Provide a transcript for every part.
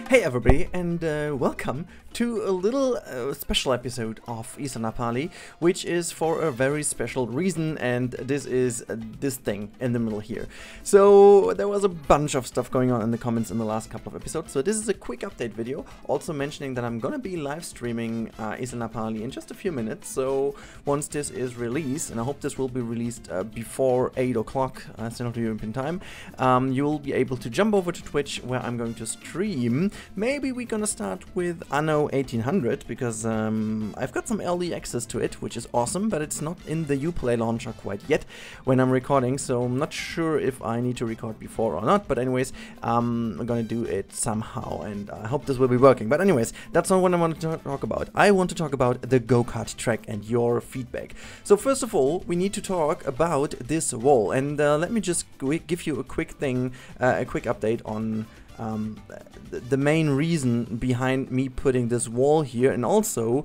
Hey everybody, and welcome to a little special episode of Isla Napali, which is for a very special reason, and this is this thing in the middle here. So there was a bunch of stuff going on in the comments in the last couple of episodes, so this is a quick update video, also mentioning that I'm gonna be live streaming Isla Napali in just a few minutes. So once this is released, and I hope this will be released before 8 o'clock Central European time, you will be able to jump over to Twitch, where I'm going to stream. Maybe we're gonna start with Anno 1800, because I've got some early access to it, which is awesome, but it's not in the Uplay launcher quite yet when I'm recording, so I'm not sure if I need to record before or not, but anyways, I'm gonna do it somehow, and I hope this will be working. But anyways, that's not what I want to talk about. I want to talk about the Go Kart track and your feedback. So first of all, we need to talk about this wall, and let me just give you a quick thing, a quick update on the main reason behind me putting this wall here, and also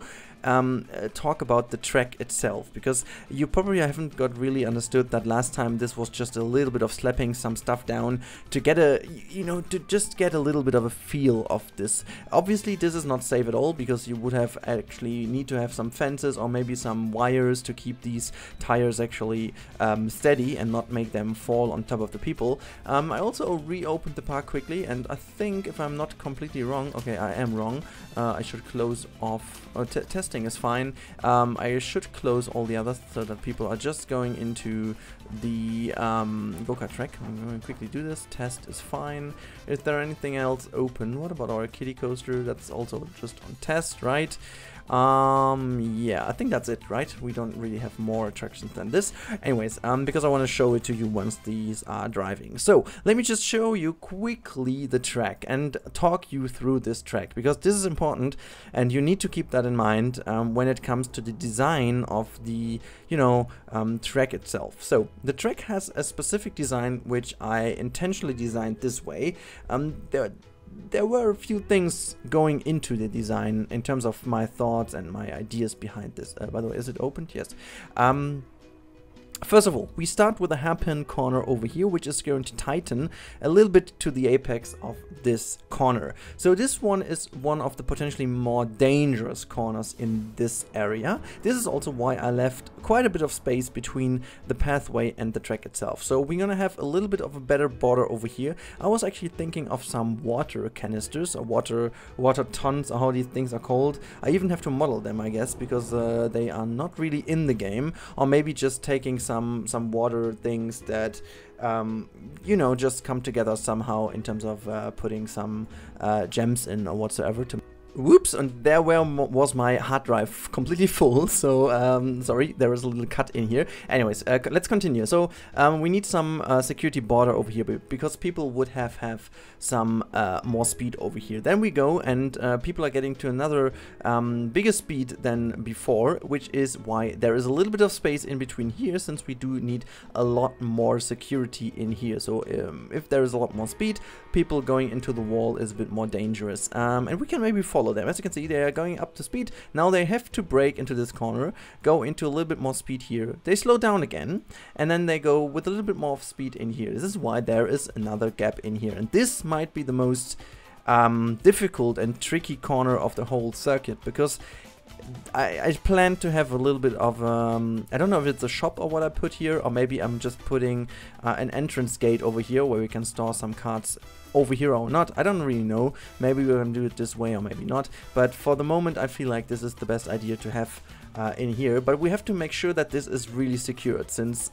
talk about the track itself, because you probably haven't got really understood that last time this was just a little bit of slapping some stuff down to get a, to just get a little bit of a feel of this. Obviously this is not safe at all, because you would have actually need to have some fences or maybe some wires to keep these tires actually steady and not make them fall on top of the people. I also reopened the park quickly, and I think, if I'm not completely wrong, okay, I am wrong, I should close off, testing is fine. I should close all the others so that people are just going into the go-kart track. I'm going to quickly do this. Test is fine. Is there anything else open? What about our kiddie coaster? That's also just on test, right? Yeah, I think that's it, right? We don't really have more attractions than this. Anyways, because I want to show it to you once these are driving. So let me just show you quickly the track and talk you through this track, because this is important and you need to keep that in mind when it comes to the design of the, track itself. So the track has a specific design which I intentionally designed this way. There were a few things going into the design in terms of my thoughts and my ideas behind this. By the way, is it opened? Yes. First of all, we start with a hairpin corner over here, which is going to tighten a little bit to the apex of this corner. So this one is one of the potentially more dangerous corners in this area. This is also why I left quite a bit of space between the pathway and the track itself. So we're gonna have a little bit of a better border over here. I was actually thinking of some water canisters, or water tons, or how these things are called. I even have to model them, I guess, because they are not really in the game, or maybe just taking some water things that just come together somehow in terms of putting some gems in or whatsoever to. Whoops, and there was my hard drive completely full, so sorry, there was a little cut in here. Anyways, let's continue. So we need some security border over here, because people would have some more speed over here. Then we go, and people are getting to another bigger speed than before, which is why there is a little bit of space in between here, since we do need a lot more security in here. So if there is a lot more speed, people going into the wall is a bit more dangerous, and we can maybe follow them. As you can see, they are going up to speed. Now they have to brake into this corner, go into a little bit more speed here. They slow down again, and then they go with a little bit more of speed in here. This is why there is another gap in here, and this might be the most difficult and tricky corner of the whole circuit, because I plan to have a little bit of, I don't know if it's a shop or what I put here, or maybe I'm just putting an entrance gate over here where we can store some carts over here or not. I don't really know. Maybe we're gonna do it this way or maybe not. But for the moment, I feel like this is the best idea to have in here. But we have to make sure that this is really secured, since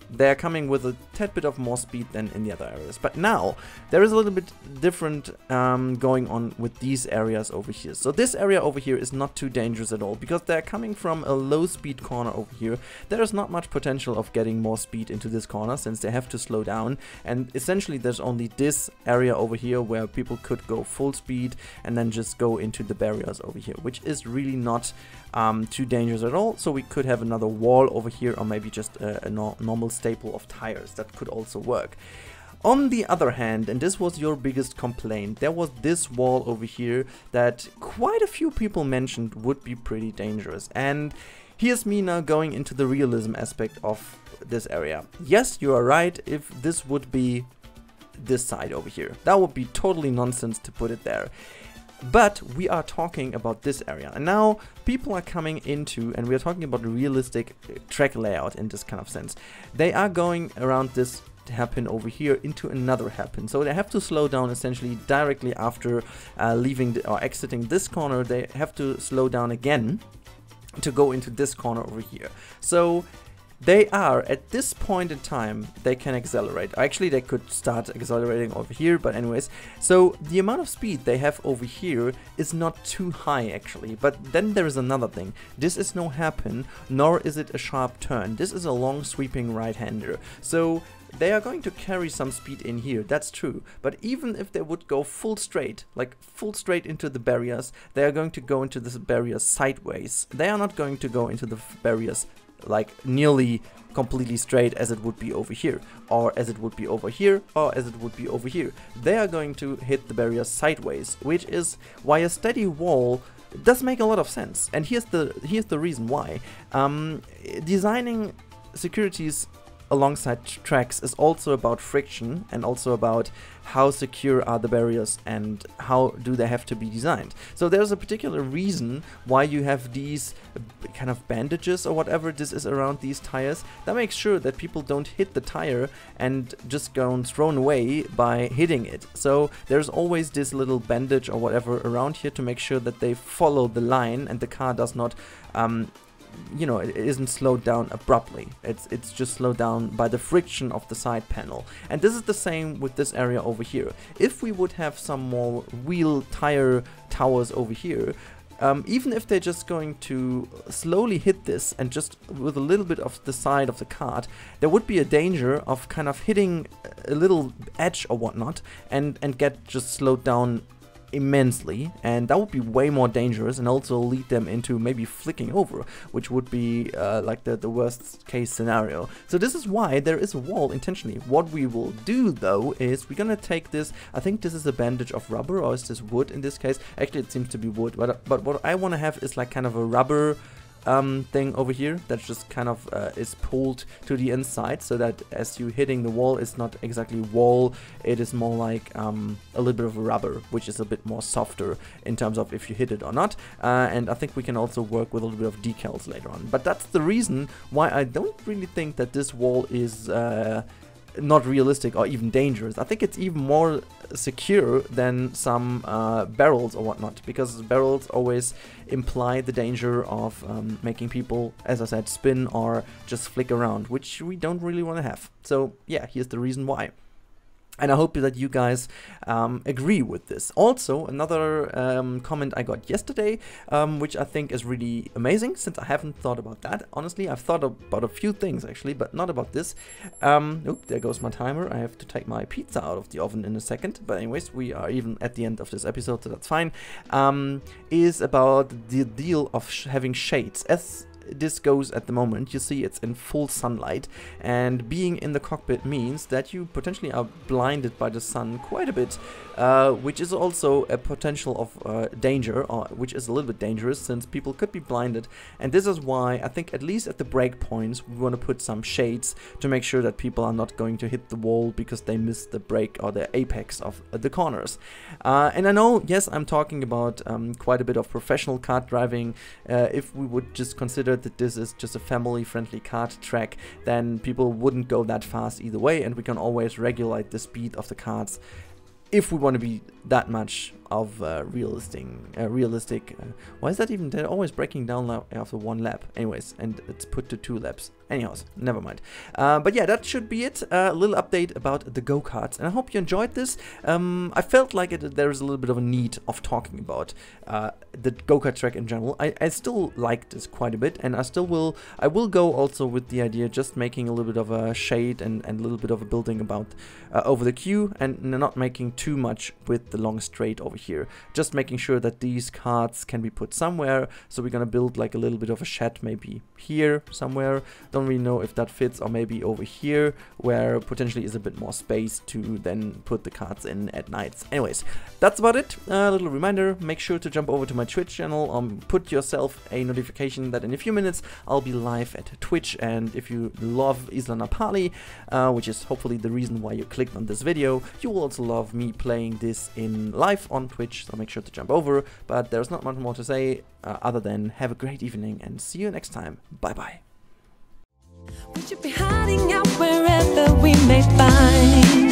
they're coming with a tad bit of more speed than in the other areas. But now there is a little bit different going on with these areas over here. So this area over here is not too dangerous at all, because they're coming from a low speed corner over here. There is not much potential of getting more speed into this corner, since they have to slow down, and essentially there's only this area over here where people could go full speed and then just go into the barriers over here, which is really not too dangerous at all. So we could have another wall over here, or maybe just a normal staple of tires. That could also work. On the other hand, and this was your biggest complaint, there was this wall over here that quite a few people mentioned would be pretty dangerous. And here's me now going into the realism aspect of this area. Yes, you are right. If this would be this side over here. That would be totally nonsense to put it there. But we are talking about this area, and now people are coming into, and we are talking about a realistic track layout in this kind of sense. They are going around this hairpin over here into another hairpin, so they have to slow down essentially directly after leaving or exiting this corner. They have to slow down again to go into this corner over here. So they are, at this point in time, they can accelerate. Actually, they could start accelerating over here, but anyways. So the amount of speed they have over here is not too high, actually. But then there is another thing. This is no hairpin, nor is it a sharp turn. This is a long sweeping right-hander. So they are going to carry some speed in here, that's true. But even if they would go full straight, like full straight into the barriers, they are going to go into the barriers sideways. They are not going to go into the barriers like nearly completely straight as it would be over here, or as it would be over here, or as it would be over here. They are going to hit the barriers sideways, which is why a steady wall does make a lot of sense. And here's the reason why. Designing securities alongside tracks is also about friction, and also about how secure are the barriers and how do they have to be designed. So there's a particular reason why you have these kind of bandages or whatever this is around these tires. That makes sure that people don't hit the tire and just go thrown away by hitting it. So there's always this little bandage or whatever around here to make sure that they follow the line and the car does not you know, it isn't slowed down abruptly. It's just slowed down by the friction of the side panel. And this is the same with this area over here. If we would have some more wheel tire towers over here, even if they're just going to slowly hit this and just with a little bit of the side of the cart, there would be a danger of kind of hitting a little edge or whatnot and get just slowed down immensely, and that would be way more dangerous and also lead them into maybe flicking over, which would be like the worst case scenario. So this is why there is a wall intentionally. What we will do though is we're gonna take this, I think this is a bandage of rubber, or is this wood in this case? Actually it seems to be wood, but what I want to have is like kind of a rubber thing over here that just kind of is pulled to the inside, so that as you hitting the wall, it's not exactly wall, it is more like a little bit of rubber, which is a bit more softer in terms of if you hit it or not. And I think we can also work with a little bit of decals later on. But that's the reason why I don't really think that this wall is not realistic or even dangerous. I think it's even more secure than some barrels or whatnot, because barrels always imply the danger of making people, as I said, spin or just flick around, which we don't really want to have. So yeah, here's the reason why. And I hope that you guys agree with this. Also, another comment I got yesterday, which I think is really amazing, since I haven't thought about that. Honestly, I've thought about a few things actually, but not about this. Oop, there goes my timer. I have to take my pizza out of the oven in a second. But anyways, we are even at the end of this episode, so that's fine. Is about the deal of having shades. As this goes at the moment, you see it's in full sunlight, and being in the cockpit means that you potentially are blinded by the sun quite a bit, which is also a potential of danger, or which is a little bit dangerous, since people could be blinded. And this is why I think at least at the break points we want to put some shades to make sure that people are not going to hit the wall because they missed the break or the apex of the corners. And I know, yes, I'm talking about quite a bit of professional kart driving. If we would just consider that this is just a family-friendly kart track, then people wouldn't go that fast either way, and we can always regulate the speed of the karts if we want to be that much of realistic. Why is that even? They're always breaking down after one lap. Anyways, and it's put to 2 laps. Anyways, never mind. But yeah, that should be it. A little update about the go-karts, and I hope you enjoyed this. I felt like there is a little bit of a need of talking about the go-kart track in general. I still like this quite a bit, and I will go also with the idea just making a little bit of a shade and a little bit of a building about over the queue, and not making too much with the long straight over here. Just making sure that these carts can be put somewhere. So we're gonna build like a little bit of a shed, maybe here somewhere. Don't really know if that fits, or maybe over here where potentially is a bit more space to then put the carts in at nights. Anyways, that's about it. A little reminder, make sure to jump over to my Twitch channel, put yourself a notification that in a few minutes I'll be live at Twitch. And if you love Isla Napali, which is hopefully the reason why you clicked on this video, you will also love me playing this in live on Twitch, so make sure to jump over. But there's not much more to say other than have a great evening and see you next time. Bye bye. We should be hiding out wherever we may find